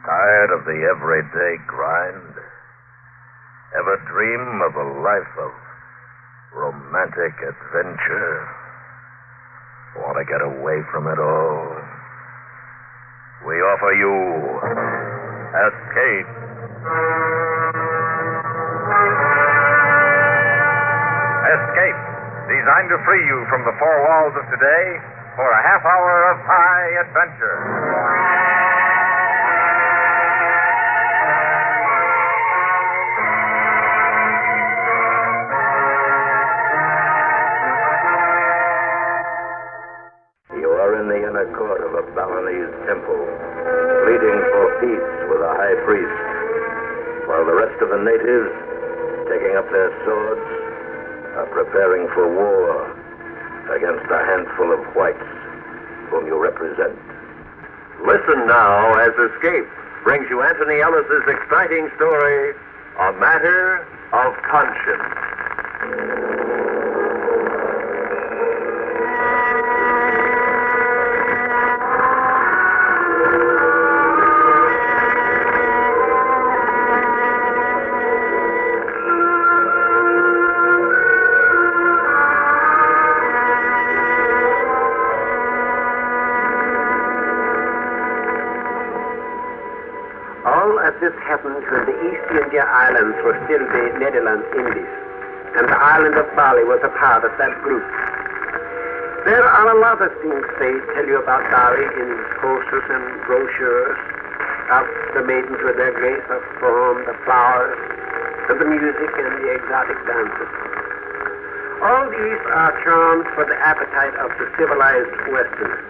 Tired of the everyday grind? Ever dream of a life of romantic adventure? Want to get away from it all? We offer you Escape. Escape, designed to free you from the four walls of today for a half hour of high adventure. You are in the inner court of a Balinese temple, pleading for peace with a high priest, while the rest of the natives, taking up their swords, are preparing for war against a handful of whites whom you represent. Listen now as Escape brings you Anthony Ellis's exciting story, A Matter of Conscience. This happened when the East India Islands were still the Netherlands Indies, and the island of Bali was a part of that group. There are a lot of things they tell you about Bali in posters and brochures, of the maidens with their grace of form, the flowers, and the music and the exotic dances. All these are charms for the appetite of the civilized Westerners.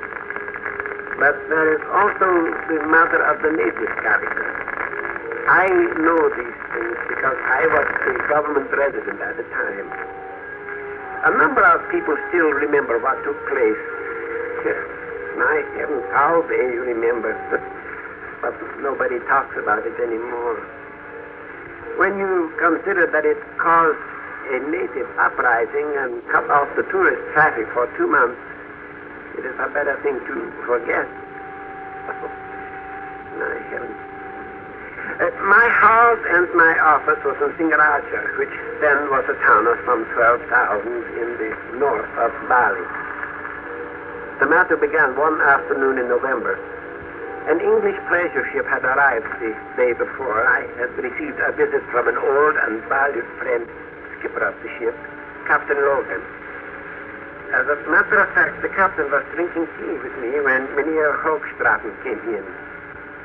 But there is also the matter of the native character. I know these things because I was the government resident at the time. A number of people still remember what took place. My heavens, how they remember. But nobody talks about it anymore. When you consider that it caused a native uprising and cut off the tourist traffic for 2 months, it is a better thing to forget. My heavens. My house and my office was in Singaraja, which then was a town of some 12,000 in the north of Bali. The matter began one afternoon in November. An English pleasure ship had arrived the day before. I had received a visit from an old and valued friend, skipper of the ship, Captain Logan. As a matter of fact, the captain was drinking tea with me when Mynheer Hoogstraten came in.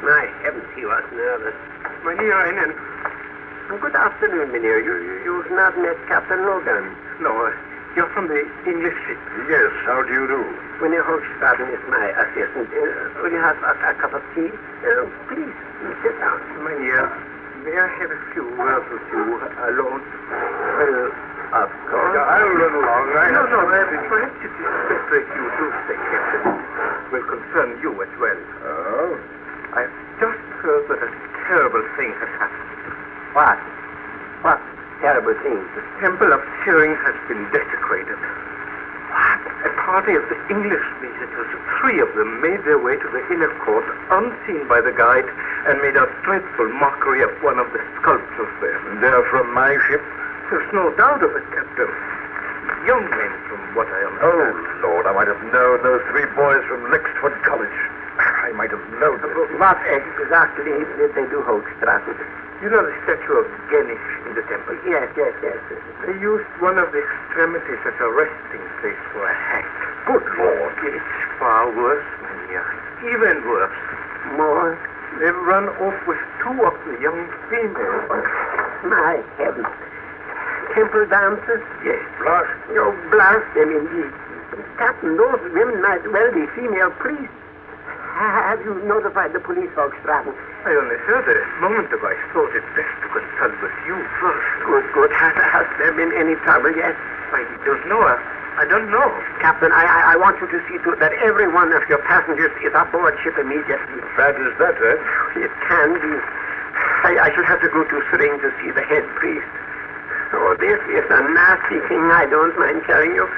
My heavens, he was nervous. Mynheer, good afternoon, Mynheer. You've not met Captain Logan? No, you're from the English ship. Yes, how do you do? Mynheer Hoogstraten is my assistant. Will you have a cup of tea? Please, sit down. Mynheer, may I have a few words with you alone? Well, of course. I'll run along. No, perhaps it is better if you do stay, Captain. It will concern you as well. Oh? I've just heard that a terrible thing has happened. What? What terrible thing? The temple of Cheering has been desecrated. What? A party of the English visitors, 3 of them, made their way to the inner court unseen by the guide and made a dreadful mockery of one of the sculptures there. They're from my ship? There's no doubt of it, Captain. Young men, from what I understand. Oh, Lord, I might have known those 3 boys from Lexford College. I might have known them. What exactly did they do, Hoogstraten? You know the statue of Ganesh in the temple? Yes. They used one of the extremities as a resting place for a hack. Good Lord. It's far worse, Mynheer. Even worse. More? They've run off with 2 of the young females. My heavens. Temple dancers? Yes. Blast. Blast them indeed. Captain, those women might well be female priests. Have you notified the police, Hoogstraten? I only heard it a moment ago. I thought it best to consult with you first. Good. Has there been any trouble yet? I don't know. I don't know. Captain, I want you to see to it that every one of your passengers is aboard ship immediately. Bad is that, eh? It can be. I shall have to go to Sering to see the head priest. Oh, this is a nasty thing, I don't mind telling you.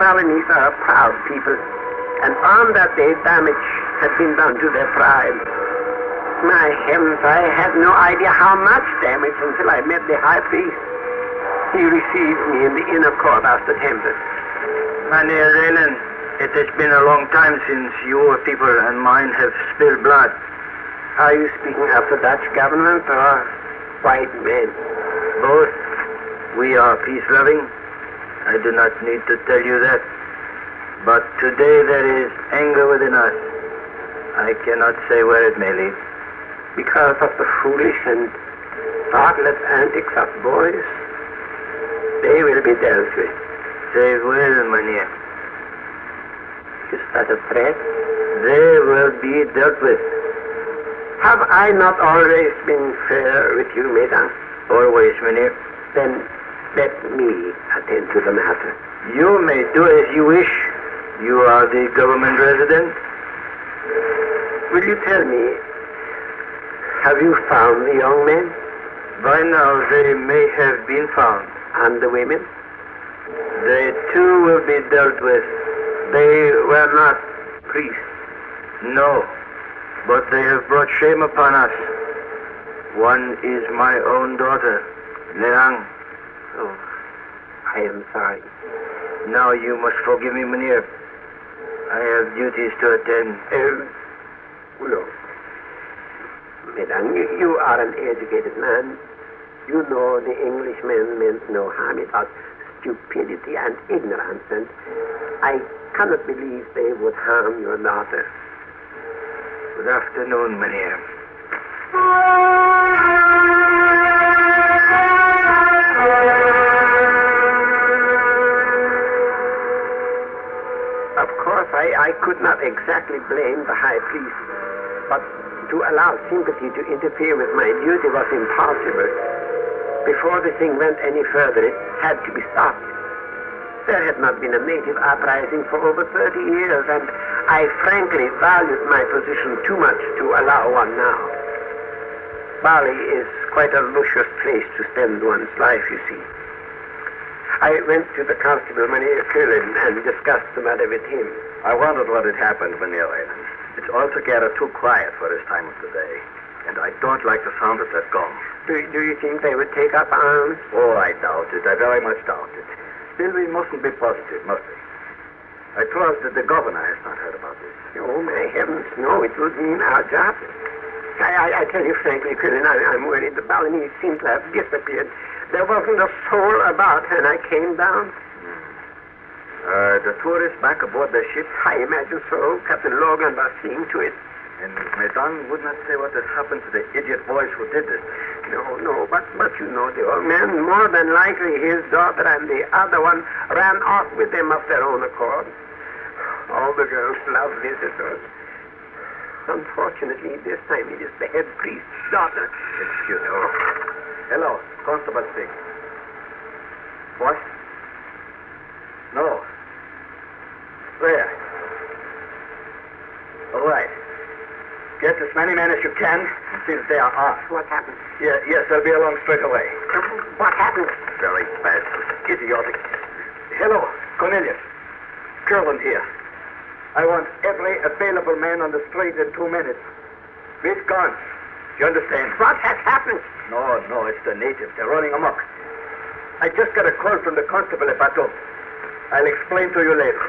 Balinese are a proud people, and on that day damage had been done to their pride. My heavens, I had no idea how much damage until I met the high priest. He received me in the inner court after temple. Mynheer Raylan, it has been a long time since your people and mine have spilled blood. Are you speaking of the Dutch government or white men? Both. We are peace-loving. I do not need to tell you that. But today there is anger within us. I cannot say where it may lead. Because of the foolish and thoughtless antics of boys? They will be dealt with. They will, Mynheer. Is that a threat? They will be dealt with. Have I not always been fair with you, Mesdames? Always, Mynheer. Then let me attend to the matter. You may do as you wish. You are the government resident. Will you tell me, have you found the young men? By now they may have been found. And the women? They too will be dealt with. They were not priests. No. But they have brought shame upon us. One is my own daughter, Leang. Oh, I am sorry. Now you must forgive me, Mynheer. I have duties to attend. Look, Mesdames, you are an educated man. You know the Englishmen meant no harm. It was stupidity and ignorance, and I cannot believe they would harm your daughter. Good afternoon, Mynheer. Of course, I could not exactly blame the high priest, but to allow sympathy to interfere with my duty was impossible. Before the thing went any further, it had to be stopped. There had not been a native uprising for over 30 years, and I frankly valued my position too much to allow one now. Bali is quite a luscious place to spend one's life, you see. I went to the constable, Mynheer Cullen, and discussed the matter with him. I wondered what had happened, Mynheer Raylan. It's altogether too quiet for this time of the day, and I don't like the sound of that gong. Do you think they would take up arms? Oh, I doubt it. I very much doubt it. Still, we mustn't be positive, must we? I trust that the governor has not heard about this. Oh, my heavens, no, it would mean our job. I tell you frankly, Cullen, I'm worried. The Balinese seem to have disappeared. There wasn't a soul about when I came down. The tourists back aboard their ship? I imagine so. Captain Logan was seeing to it. And Mesdames would not say what has happened to the idiot boys who did this. No, but you know the old man, more than likely his daughter and the other one ran off with them of their own accord. All the girls love visitors. Unfortunately, this time it is the head priest's daughter. Excuse me. Oh. Hello, Constable speak. What? No. Where? All right. Get as many men as you can and see that they are armed. What happened? Yes, they'll be along straight away. What happened? Very bad. Idiotic. Hello, Cornelius. Curland here. I want every available man on the street in 2 minutes. With guns. You understand? What has happened? No, it's the natives. They're running amok. I just got a call from the constable at Bateau. I'll explain to you later.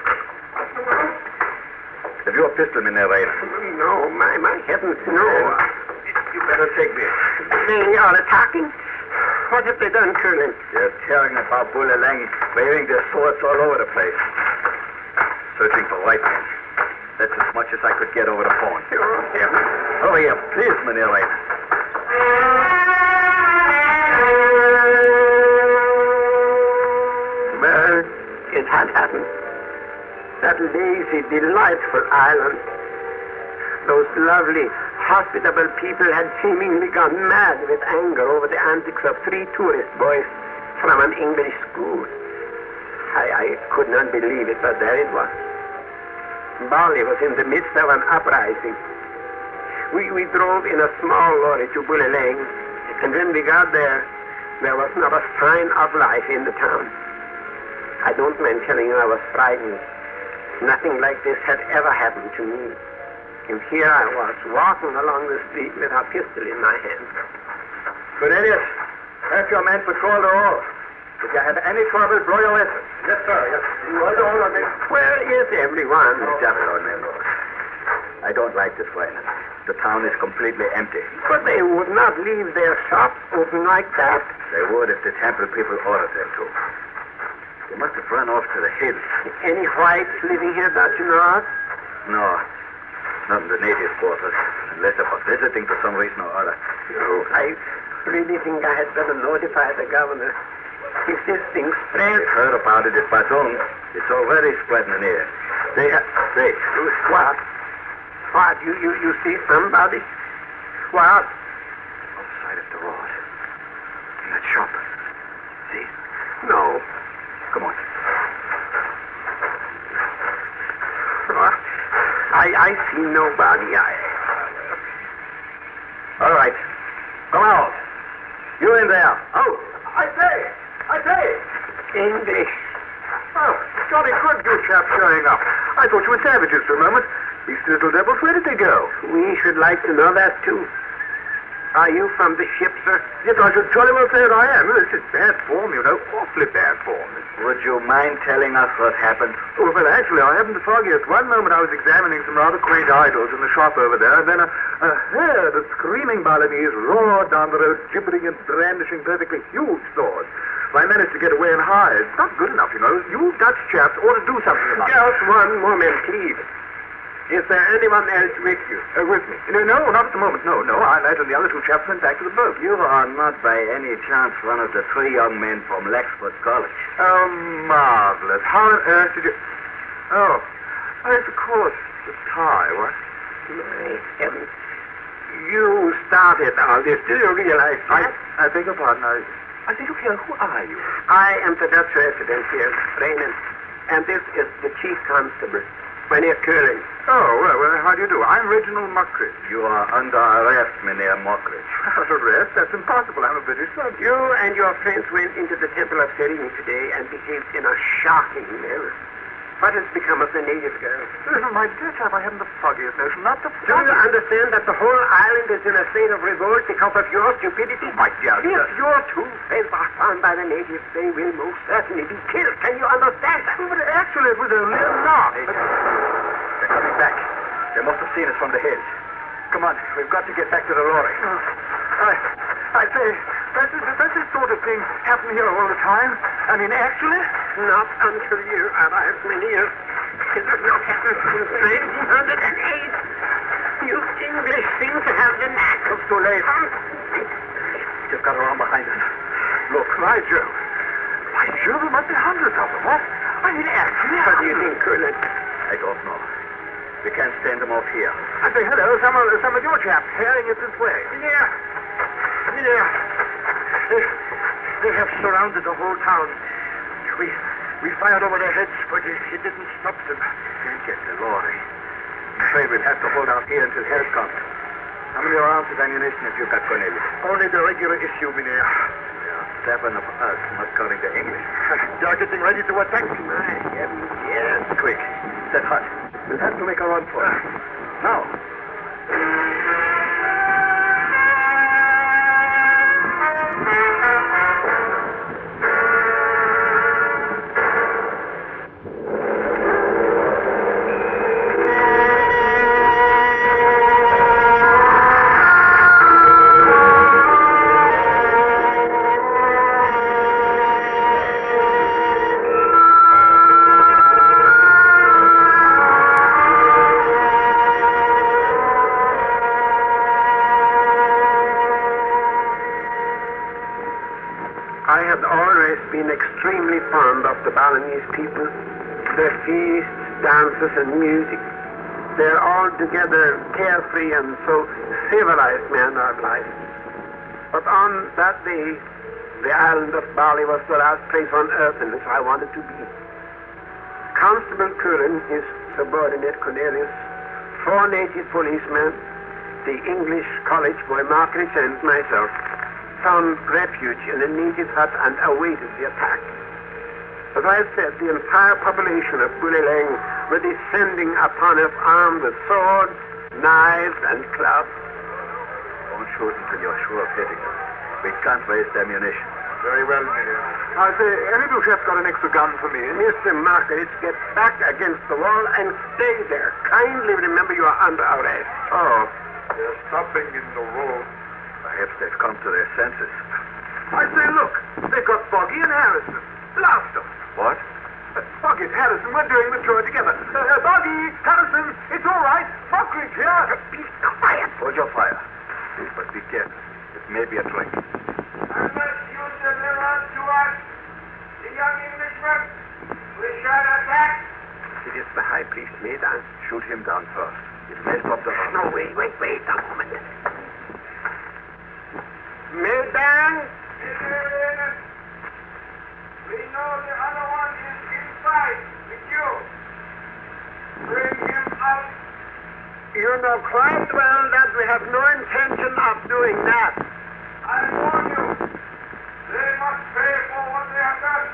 Have you a pistol, Mynheer Raylan? No, my heavens, no. You better take this. They are attacking? What have they done, Colonel? They're tearing about Bulalang, waving their swords all over the place. Searching for white men. That's as much as I could get over the phone. Oh, heavens. Over here, please, Mynheer Raylan. Well, it had happened. That lazy, delightful island. Those lovely, hospitable people had seemingly gone mad with anger over the antics of 3 tourist boys from an English school. I could not believe it, but there it was. Bali was in the midst of an uprising. We drove in a small lorry to Bulalang, and when we got there was not a sign of life in the town. I don't mind telling you I was frightened. Nothing like this had ever happened to me. And here I was, walking along the street with a pistol in my hand. Cornelius, have your men patrol the hall. If you have any trouble, blow your whistle. Yes, sir. Yes. You hold on a minute. Where is everyone? Just a minute. I don't like this, Wayne. The town is completely empty. But they would not leave their shops open like that. They would if the temple people ordered them to. They must have run off to the hills. Any whites living here that you know of? No, not in the native quarters, unless they were visiting for some reason or other. No, I really think I had better notify the governor. If this thing spreads... They've heard about it at Baton. It's already spreading in here. They have... What? What? You see somebody? What? Outside of the road. In that shop. See? No. Come on. I see nobody. All right. Come out. You in there. Oh, I say! English. Oh, jolly good you chaps showing up. I thought you were savages for a moment. These little devils, where did they go? We should like to know that, too. Are you from the ship, sir? Yes, I should jolly well say that I am. This is bad form, you know. Awfully bad form. Would you mind telling us what happened? Oh, well, actually, I haven't the foggiest. One moment I was examining some rather quaint idols in the shop over there, and then a herd of screaming Balinese roared down the road, gibbering and brandishing perfectly huge swords. I managed to get away and hide. It's not good enough, you know. You Dutch chaps ought to do something about it. Just one moment, please. Is there anyone else with you? With me? No, not at the moment. No. I and the other two chaps went back to the boat. You are not by any chance one of the three young men from Lexford College. Oh, marvelous. How on earth did you... Oh, yes, of course. The tie, what? My heavens. You started all this. Do you realize that? I beg your pardon. I say, look here, who are you? I am the Dutch resident here, Reinen. And this is the chief constable, Meneer Curling. Oh, well, how do you do? I'm Reginald Mockridge. You are under arrest, Meneer Mockridge. Arrest? That's impossible. I'm a British soldier. You and your friends went into the Temple of Serini today and behaved in a shocking manner. What has become of the native girl? Listen, my dear chap, I haven't the foggiest notion. Not the Do you understand that the whole island is in a state of revolt because of your stupidity? My dear If sir. your two friends are found by the natives, they will most certainly be killed. Can you understand that? But actually, it was only a knock. They're coming back. They must have seen us from the hills. Come on, we've got to get back to the lorry. I say, does this sort of thing happen here all the time? I mean, actually? Not until you arrived, Meneer. It has not happened since 1908. You English seem to have the knack of Too late. Just got around behind us. Look, by Jove. By Jove, there must be hundreds of them, what? I mean, actually... What do you think, Colonel? I don't know. We can't stand them off here. I say, hello, some of your chaps carrying it this way. Meneer! They have surrounded the whole town. We fired over their heads, but it didn't stop them. Can't get the lorry. I'm afraid we'll have to hold out here until help comes. How many rounds of ammunition have you got, Cornelius? Only the regular issue, Meneer. There are 7 of us, not counting the English. They are getting ready to attack. Yes, quick. Set hot. We'll have to make a run for it. Now. I have always been extremely fond of the Balinese people, their feasts, dances, and music. They're altogether carefree and so civilized manner of life. But on that day, the island of Bali was the last place on earth in which I wanted to be. Constable Curran, his subordinate Cornelius, 4 native policemen, the English college boy Mockridge, and myself found refuge in a native hut and awaited the attack. As I said, the entire population of Bulilang were descending upon us armed with swords, knives, and clubs. Don't shoot until you're sure of hitting them. We can't waste ammunition. Very well, Major. I say, any of you chaps got an extra gun for me? Mr. Markovich, get back against the wall and stay there. Kindly remember you are under arrest. Oh, there's something in the road. Perhaps they've come to their senses. I say, look, they've got Boggy and Harrison. Blast them. What? Boggy and Harrison, we're doing the tour together. Boggy, Harrison, it's all right. Mockridge here. Be quiet. Hold your fire. But be careful. It may be a trick. Unless you deliver to us the young Englishman, we shall attack. It is the high priest, Maydang. Shoot him down first. It may stop the run. No, wait a moment. Maydang? We know the other one is inside with you. Bring him out. You know quite well that we have no intention of doing that. I warn you, they must pay for what they have done.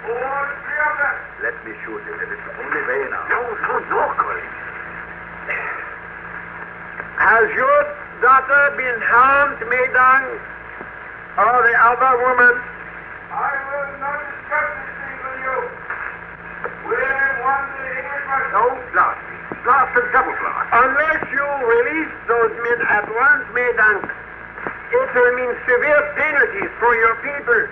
All three of them. Let me shoot him. It is the only way now. No, Colin. Has your daughter been harmed, Maydang? Or the other woman? I will not discuss this thing with you. We want the Englishman. No, blast me. Blast and double blast. Unless you release those men at once, Maydang, it will mean severe penalties for your people.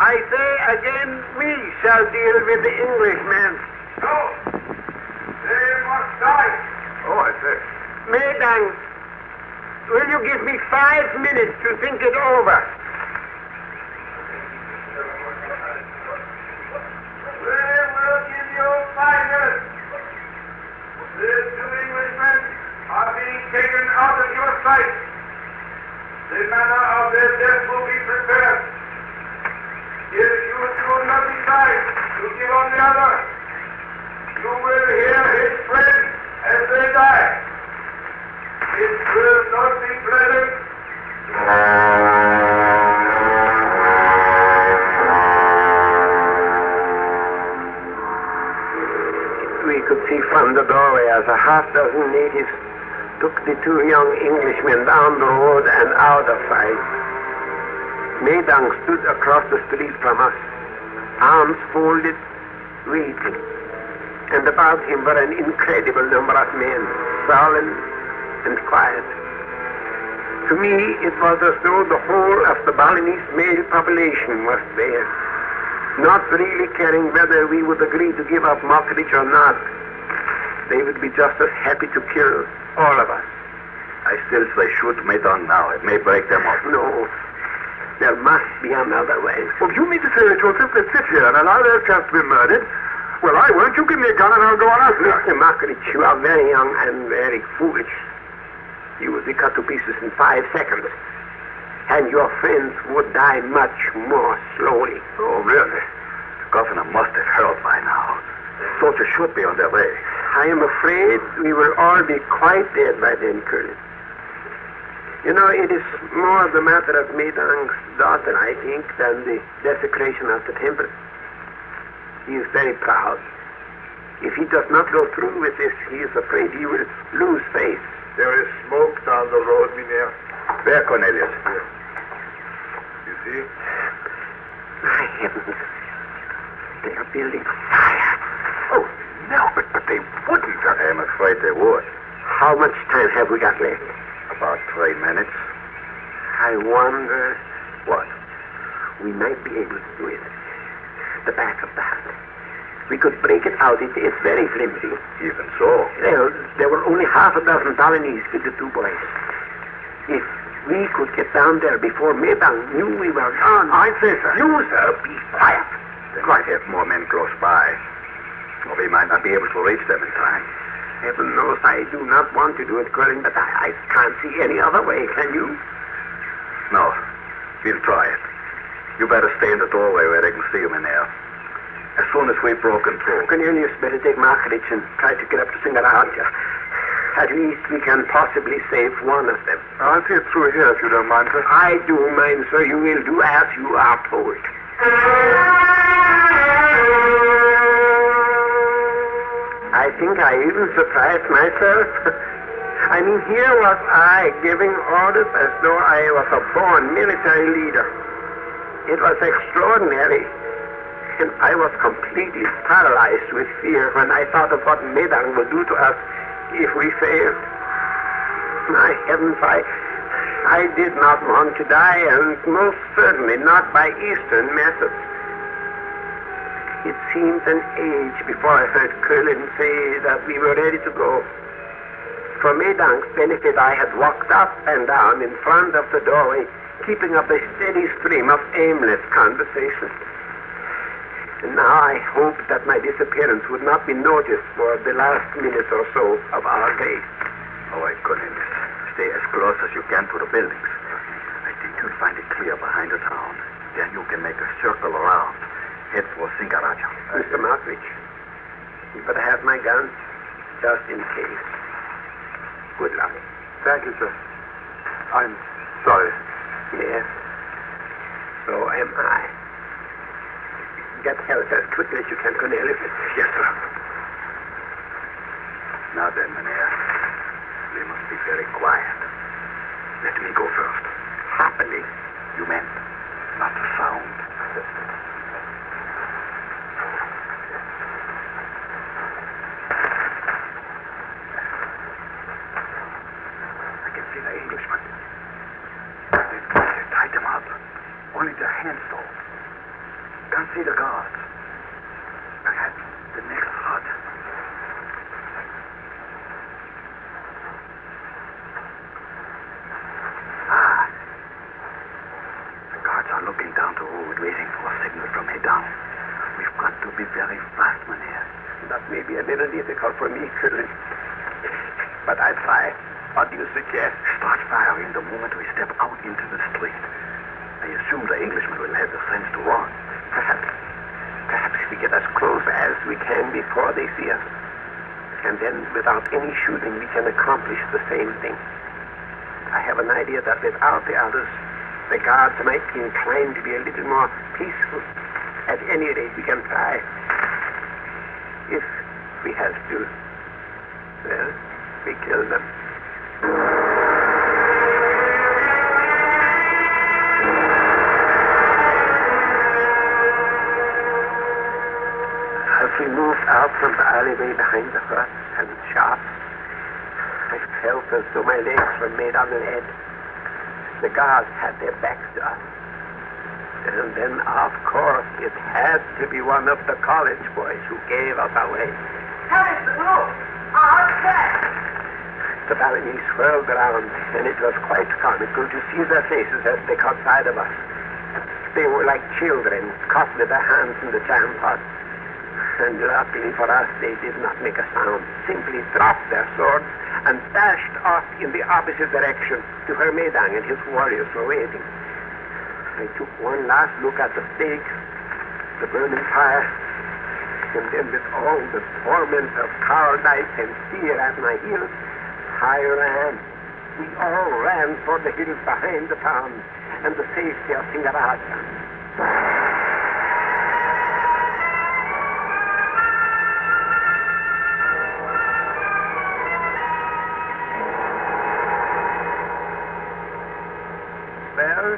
I say again, we shall deal with the Englishmen. No. They must die. Oh, I say. Maydang, will you give me 5 minutes to think it over? We will give you 5 minutes. The two Englishmen are being taken out of your sight. The manner of their death will be prepared. If you do not decide to give on the other, you will hear his friends as they die. It will not be pleasant. We could see from the doorway as a half-dozen natives took the two young Englishmen down the road and out of sight. Maydang stood across the street from us, arms folded, waiting. And about him were an incredible number of men, sullen and quiet. To me, it was as though the whole of the Balinese male population was there, not really caring whether we would agree to give up Mockridge or not. They would be just as happy to kill all of us. I still say shoot Maydang now. It may break them up. No, there must be another way. Well, you mean to say that you'll simply sit here and allow their chance to be murdered? Well, I won't. You give me a gun and I'll go on after. Mr. Mockridge, you are very young and very foolish. You will be cut to pieces in 5 seconds. And your friends would die much more slowly. Oh, really? The governor must have heard by now. Soldiers should be on their way. I am afraid we will all be quite dead by then, Colonel. You know, it is more the matter of Maydang's daughter, I think, than the desecration of the temple. He is very proud. If he does not go through with this, he is afraid he will lose faith. There is smoke down the road, Mynheer. There, Cornelius. You see? My heavens. They are building a fire. Oh, no, but they wouldn't. I am afraid they would. How much time have we got left? About 3 minutes. I wonder. What? We might be able to do it. The back of the house. We could break it out. It's very flimsy. Even so. Well, there were only half a dozen Balinese with the 2 boys. If we could get down there before Maydang knew we were gone. I'd say so. You, sir, be quiet. They might have more men close by. Or we might not be able to reach them in time. Heaven knows I do not want to do it, Colin, but I can't see any other way, can you? No. We'll try it. You better stay in the doorway where they can see you, Mynheer. As soon as we've broken through. Cornelius, better take Mockridge and try to get up to Singaraja. At least we can possibly save one of them. I'll see it through here if you don't mind, sir. I do mind, sir. You will do as you are told. I think I even surprised myself. I mean, here was I giving orders as though I was a born military leader. It was extraordinary, and I was completely paralyzed with fear when I thought of what Medang would do to us if we failed. My heavens, I did not want to die, and most certainly not by Eastern methods. It seemed an age before I heard Curlin say that we were ready to go. For Medang's benefit, I had walked up and down in front of the doorway, keeping up a steady stream of aimless conversation. And now I hoped that my disappearance would not be noticed for the last minute or so of our day. All right, Collins. Stay as close as you can to the buildings. I think you'll find it clear behind the town. Then you can make a circle around. Head for Singaraja. Mr. Markridge, you better have my gun, just in case. Good luck. Thank you, sir. I'm sorry. Yes. So am I. Get help as quickly as you can, Cornelius. Yes, sir. Now then, Mynheer, we must be very quiet. Let me go first. Happily. You meant not a sound. I can see the Englishman. They tied them up. Only their hands though. Can't see the guards. Perhaps the next hut. The guards are looking down the road, waiting for a signal from Medang. We've got to be very fast, Mynheer. That may be a little difficult for me, Curlin. But I'll try. What do you suggest? Start firing the moment we step out into the street. I assume the Englishman will have the sense to run. Perhaps we get as close as we can before they see us. And then, without any shooting, we can accomplish the same thing. I have an idea that without the others, the guards might be inclined to be a little more peaceful. At any rate, we can try. If we have to, well, we kill them. As we moved out from the alleyway behind the huts and shops, I felt as though my legs were made on lead. The guards had their backs to us. And then, of course, it had to be one of the college boys who gave us away. Harrison, look! Our track! The Balinese whirled around, and it was quite comical to see their faces as they caught sight of us. They were like children, caught with their hands in the jam pot. And luckily for us, they did not make a sound, simply dropped their swords and dashed off in the opposite direction to where Medang and his warriors were waiting. I took one last look at the stakes, the burning fire, and then with all the torment of cowardice and fear at my heels, I ran. We all ran for the hills behind the town and the safety of Singaraja. Well,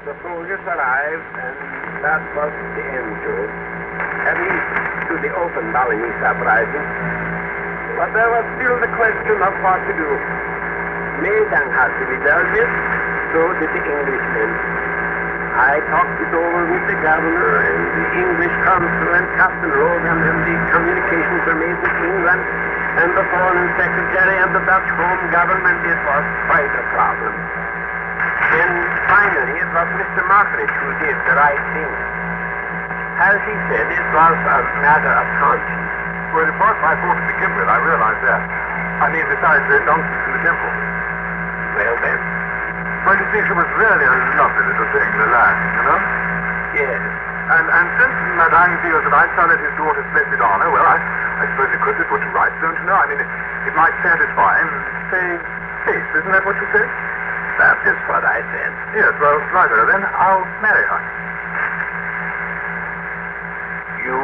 the soldiers arrived, and that was the end to it. At least to the open Balinese uprising. But there was still the question of what to do. Medang had to be dealt with, so did the Englishmen. I talked it over with the governor and the English consul and Captain Logan, and the communications were made with England and the foreign secretary and the Dutch home government. It was quite a problem. Then, finally, it was Mr. Markridge who did the right thing. As he said, it was a matter of conscience. Well, it was my fault to begin with, I realize that. I mean, besides the nonsense in the temple. Well, then. Well, you see, she was really a lovely little thing, the lad, you know? Yes. And since Madame feels that I sullied his daughter's blessed honor, well, I suppose it could be put to rights, don't you know? I mean, it might satisfy him, say, faith, isn't that what you said? That is what I said. Yes, well, righto, then I'll marry her. You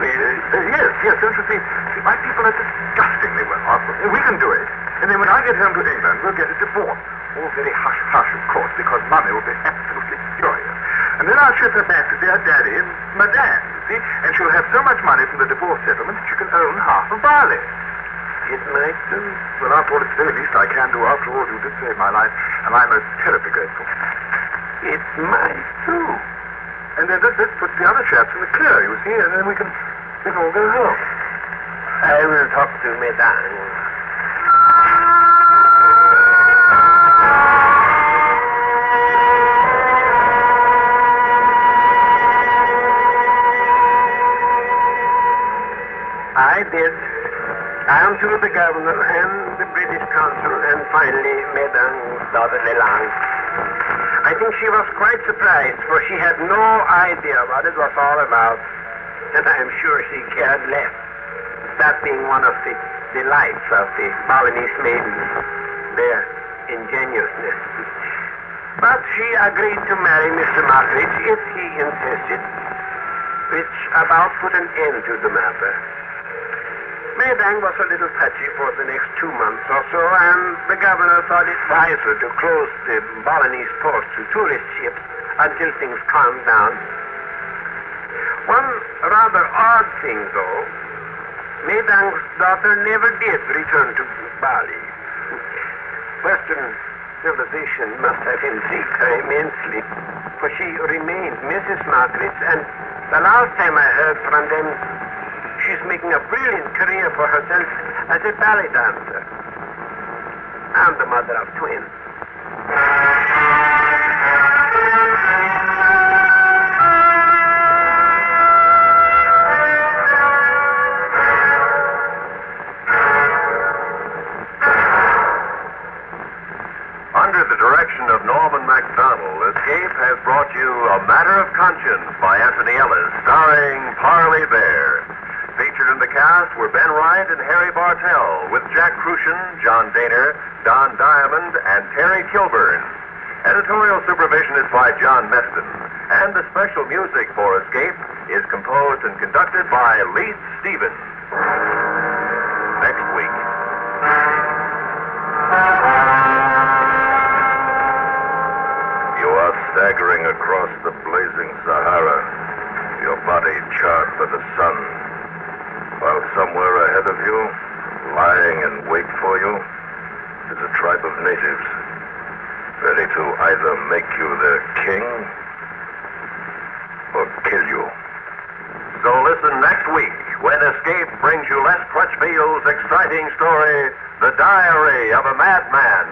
Yes, don't you see, my people are disgustingly well off. We can do it. And then when I get home to England, we'll get a divorce. All very hush-hush, of course, because Mummy will be absolutely furious. And then I'll ship her back to dear Daddy and Madame, see? And she'll have so much money from the divorce settlement that she can own half of Barley. It might do. Well, after all, it's the very least I can do. After all, you did save my life, and I'm most terribly grateful. It might do. And then this puts the other chaps in the clear, you see, and then we can all go home. I will talk to Madame. I did. I am to the governor and the British consul and finally Madame's daughter Lelang. I think she was quite surprised, for she had no idea what it was all about, and I am sure she cared less, that being one of the delights of the Balinese maidens, their ingenuousness. But she agreed to marry Mr. Mockridge if he insisted, which about put an end to the matter. Madang was a little touchy for the next 2 months or so, and the governor thought it wiser to close the Balinese port to tourist ships until things calmed down. One rather odd thing, though, Madang's daughter never did return to Bali. Western civilization must have intrigued her immensely, for she remained Mrs. Mockridge, and the last time I heard from them, she's making a brilliant career for herself as a ballet dancer. I'm the mother of twins. Under the direction of Norman MacDonald, Escape has brought you A Matter of Conscience by Anthony Ellis, starring Parley Bear. Featured in the cast were Ben Wright and Harry Bartell, with Jack Crucian, John Daner, Don Diamond, and Terry Kilburn. Editorial supervision is by John Meston, and the special music for Escape is composed and conducted by Leeds Stevens. Next week. You are staggering across the blazing Sahara, your body charred by the sun, while somewhere ahead of you, lying in wait for you, is a tribe of natives, ready to either make you their king or kill you. So listen next week when Escape brings you Les Crutchfield's exciting story, The Diary of a Madman.